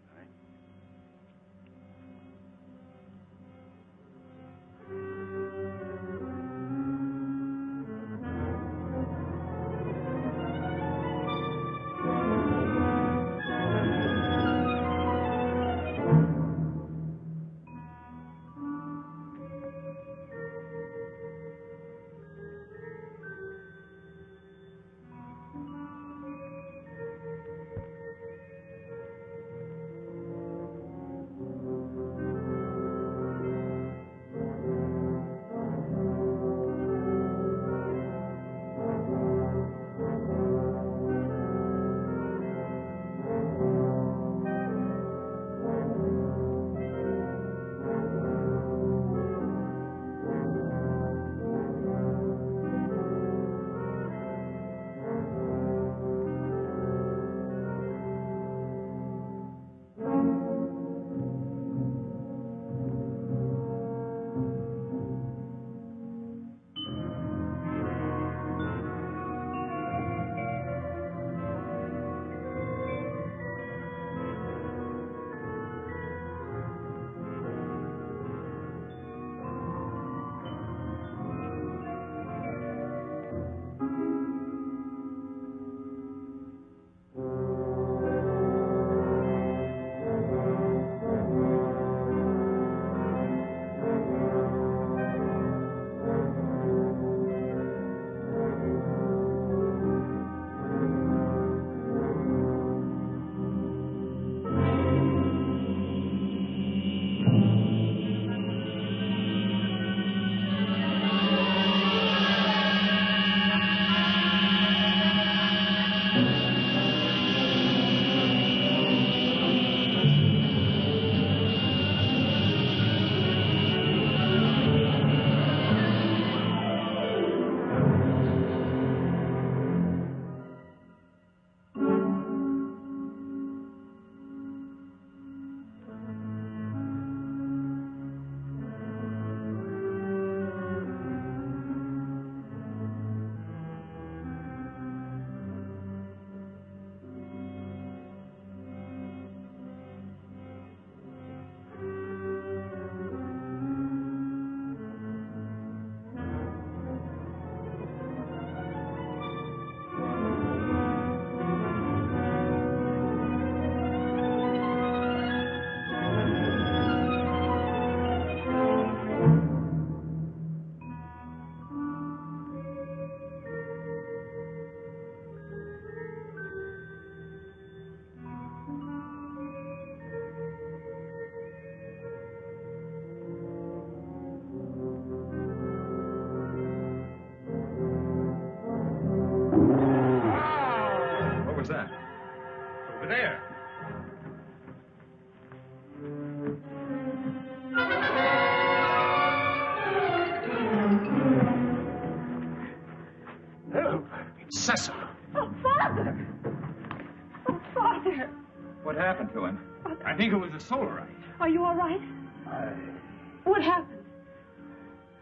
think it was a solarite. Are you all right? What happened?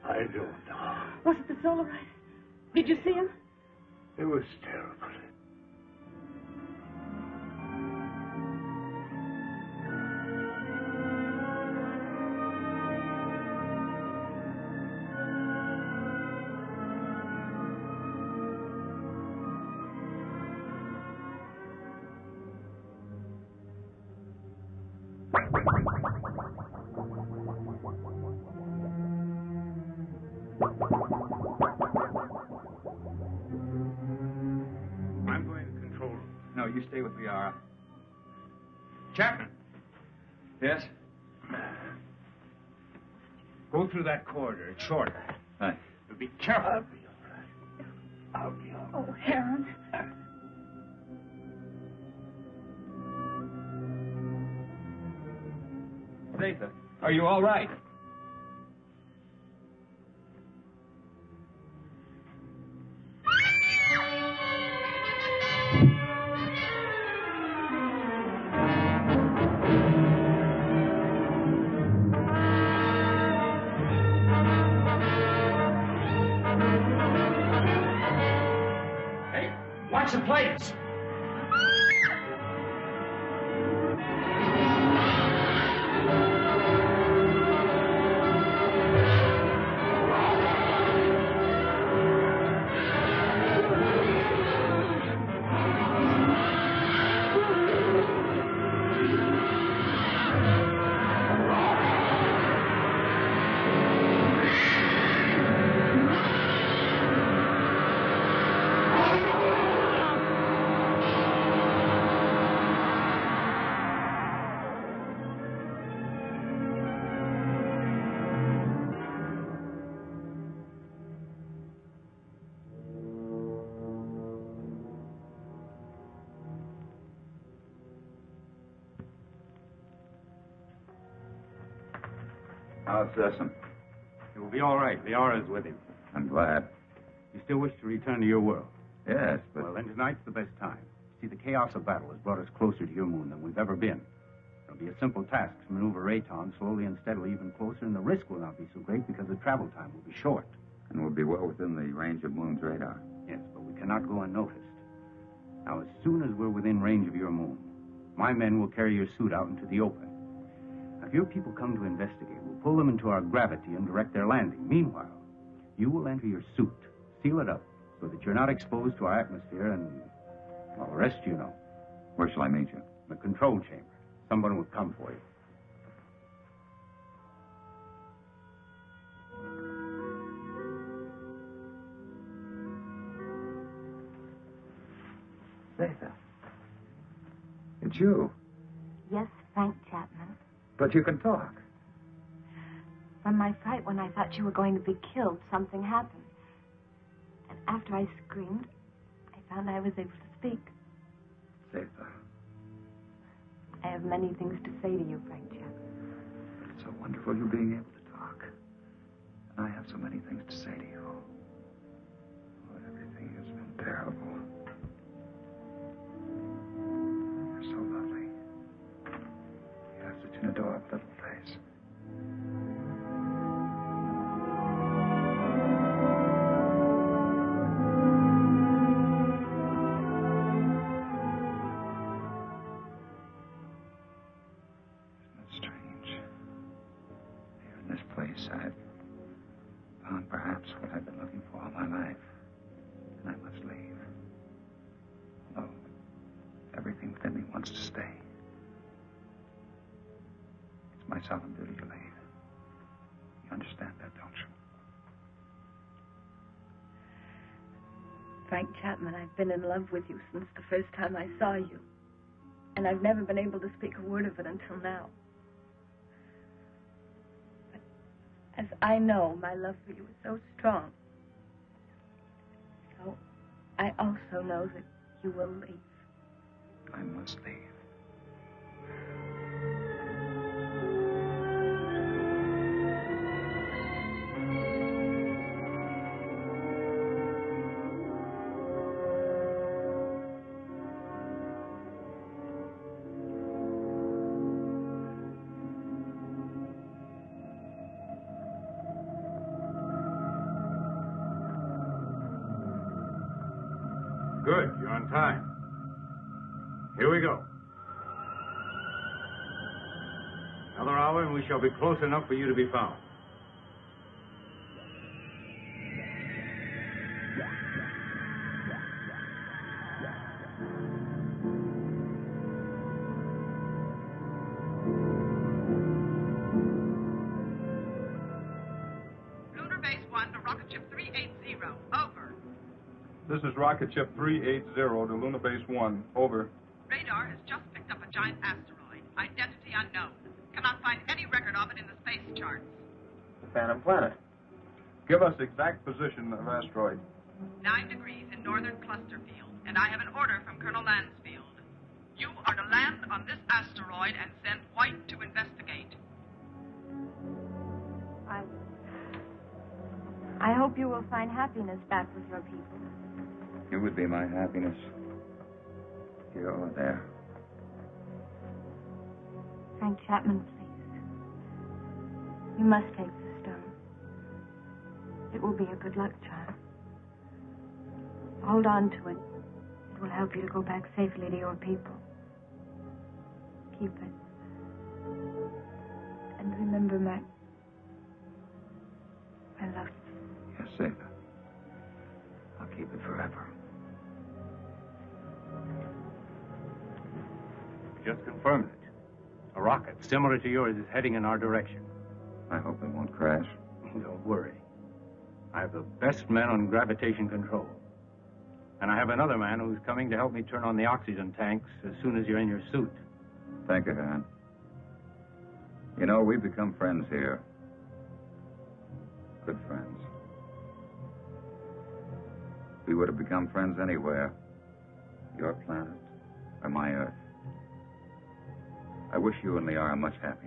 I don't know. Was it the solarite? Did you see him? It was terrible. I'm going to control room. No, you stay with Liara. Chapman, Yes? go through that corridor. It's shorter. Hi. But be careful. Oh, Heron. Zeta, are you all right? Hey, watch the plates. How's Sesson? It will be all right. Liara's with him. I'm glad. You still wish to return to your world? Yes, but... Well, then tonight's the best time. See, the chaos of battle has brought us closer to your moon than we've ever been. It'll be a simple task to maneuver Raton slowly and steadily even closer, and the risk will not be so great because the travel time will be short. And we'll be well within the range of Moon's radar. Yes, but we cannot go unnoticed. Now, as soon as we're within range of your moon, my men will carry your suit out into the open. Now, if your people come to investigate, we'll pull them into our gravity and direct their landing. Meanwhile, you will enter your suit, seal it up, so that you're not exposed to our atmosphere, and, well, the rest you know. Where shall I meet you? The control chamber. Someone will come for you. Zeta. It's you. Yes, Frank Chapman. But you can talk. From my fright when I thought you were going to be killed, something happened. And after I screamed, I found I was able to speak. Zeta. I have many things to say to you, Frank Chapman. It's so wonderful you being able to talk. And I have so many things to say to you. Oh, everything has been terrible. You're so lovely. You have such an adorable little face. I've found perhaps what I've been looking for all my life. And I must leave. Although everything within me wants to stay. It's my solemn duty to leave. You understand that, don't you? Frank Chapman, I've been in love with you since the first time I saw you. And I've never been able to speak a word of it until now. As I know, my love for you is so strong. So I also know that you will leave. I must leave. on time. Here we go. Another hour and we shall be close enough for you to be found. Lunar Base 1 to Rocket Ship 380. Over. This is Rocket Ship 380 to Lunar Base 1. Over. Radar has just picked up a giant asteroid. Identity unknown. Cannot find any record of it in the space charts. The Phantom Planet. Give us exact position of asteroid. 9 degrees in northern cluster field, and I have an order from Colonel Lansfield. You are to land on this asteroid and send White to investigate. I hope you will find happiness back with your people. You would be my happiness. Here or there. Frank Chapman, please. You must take the stone. It will be a good luck charm. Hold on to it. It will help you to go back safely to your people. Keep it. And remember my love. Yes, Zeta. I'll keep it forever. Just confirmed it. A rocket similar to yours is heading in our direction. I hope it won't crash. Don't worry. I have the best men on gravitation control. And I have another man who's coming to help me turn on the oxygen tanks as soon as you're in your suit. Thank you, Han. You know, we've become friends here. Good friends. We would have become friends anywhere. Your planet or my Earth. I wish you and Liara much happiness.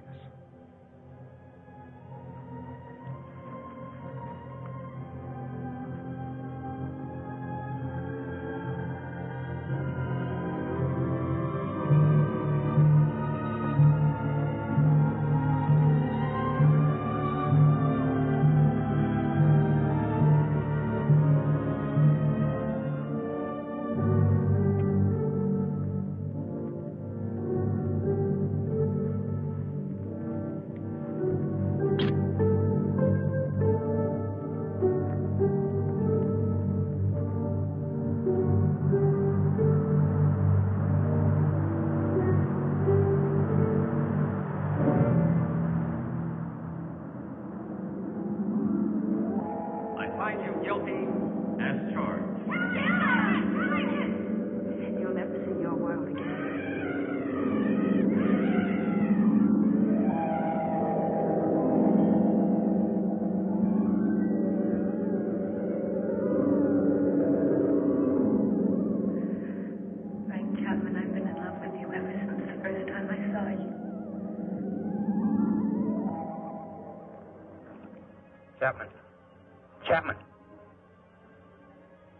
Chapman.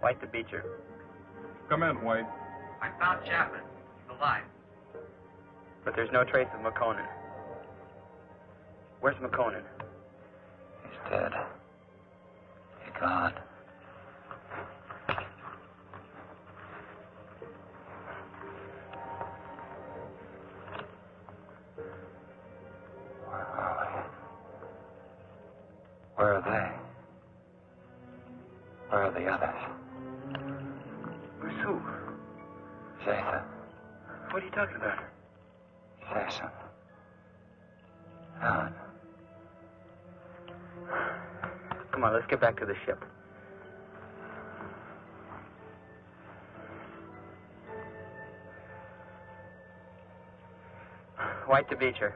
White to Beecher. Come in, White. I found Chapman. He's alive. But there's no trace of Makonnen. Where's Makonnen? He's dead. He's gone. Where are they? Where are the others? Where's who? Zeta. What are you talking about? Jason. Helen. Come on, let's get back to the ship. White to Beecher.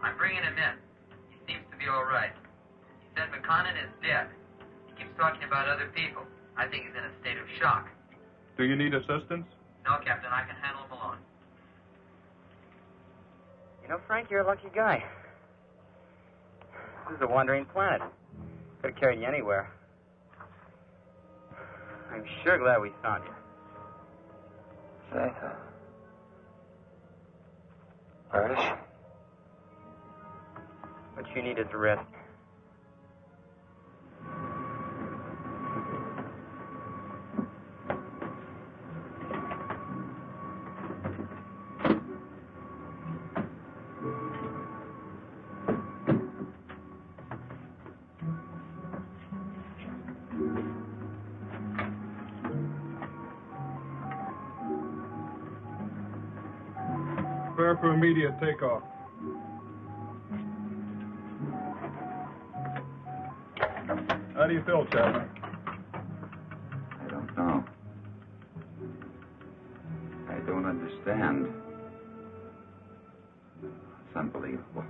I'm bringing him in. He seems to be all right. He said Makonnen is dead. He keeps talking about other people. I think he's in a state of shock. Do you need assistance? No, Captain, I can handle him alone. You know, Frank, you're a lucky guy. This is a wandering planet. Could have carried you anywhere. I'm sure glad we found you. Zeta. Where is she? What you need is a rest. Prepare for immediate takeoff. How do you feel, Chapman? I don't know. I don't understand. It's unbelievable.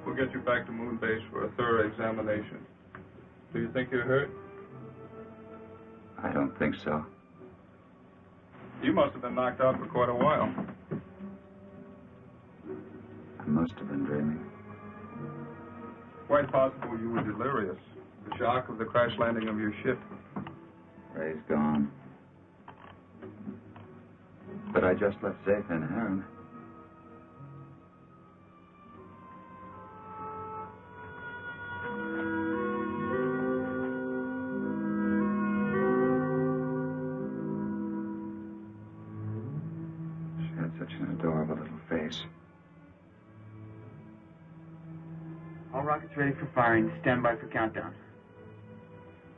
We'll get you back to Moon Base for a thorough examination. Do you think you're hurt? I don't think so. You must have been knocked out for quite a while. I must have been dreaming. Quite possible you were delirious. The shock of the crash landing of your ship. Ray's gone. But I just left Zeta and Heron. She had such an adorable little face. All rockets ready for firing. Stand by for countdown.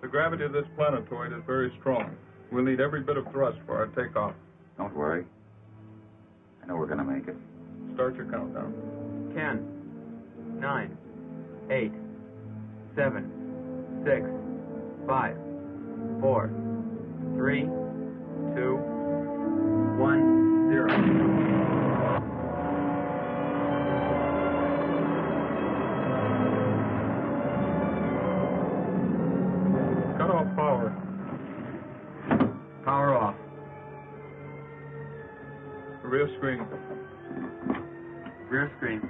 The gravity of this planetoid is very strong. We'll need every bit of thrust for our takeoff. Don't worry. I know we're going to make it. Start your countdown. 10, 9, 8, 7, 6, 5, 4, 3, 2, 1, 0. Power off. Rear screen. Rear screen.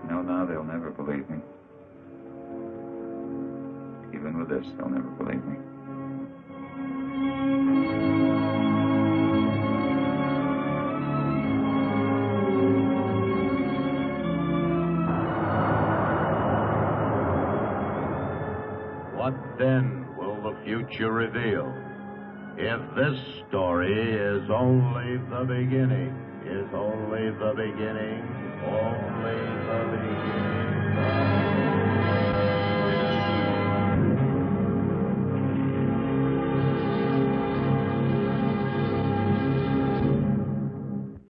No, now they'll never believe me. Even with this, they'll never believe me. What then will the future reveal? If this story is only the beginning, only the beginning.